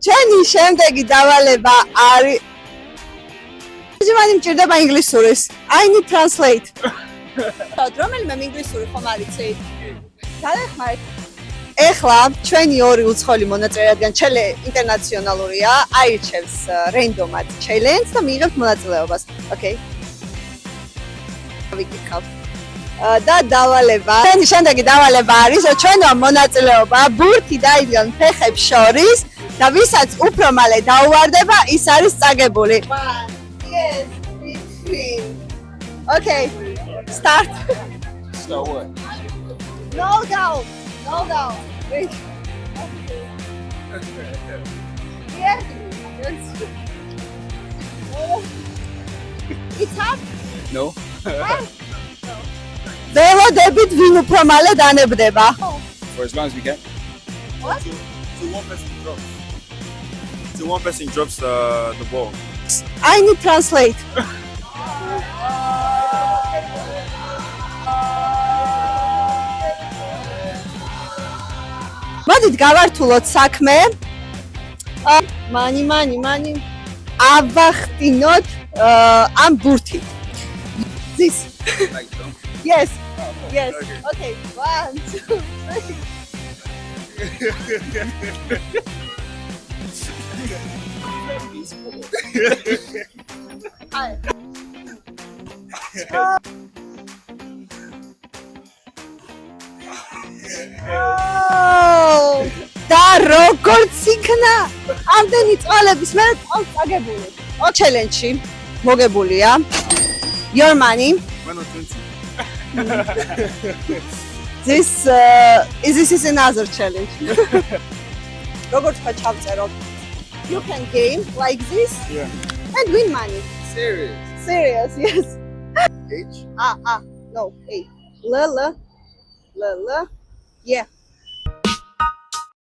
ჩვენი შემდეგი დავალება არის ჯიმანი მჭირდება ინგლისურის. I need translate. რომელიმე ინგლისური ხომ არიცით? გადახმართ. ეხლა ჩვენი ორი უცხოელი მონაწილე, რადგან ჩელე ინტერნაციონალურია, აირჩევს რენდომად ჩელენჯს და მიიღებთ მონაწილეობას. Okay. ვიკითხავ. და დავალება. ჩვენი შემდეგი დავალება არის, რომ ჩვენო მონაწილეობა ბურთი დაიდგან ფეხებს შორის და ვისაც უფრო მალე დაუვარდება, ის არის წაგებული. Yes, between. Okay. Start. Start what? No down. No down. Wait. Yes. It's up. No. ველოდებით ვინ უფრო მალე დანებდება. For as long as we can. What? Till one person drops. Till one person drops the ball. I need translate. მოდით გავართულოთ საქმე. მანი. ავახტინოთ ამ ბურთით. This. Like so. Yes. Yes. Okay. Okay. 1, 2, 3. Hi. და როგორც იქნა ამდენი წვალების მე ყავს წაგებული. ჩელენჯში მოგებულია. Your money. Why not 20? This is another challenge. როგორც თქვა ჩავწეროთ. You can game like this Yeah. and win money. Serious? Serious, yes. H? No, hey. L. Yeah.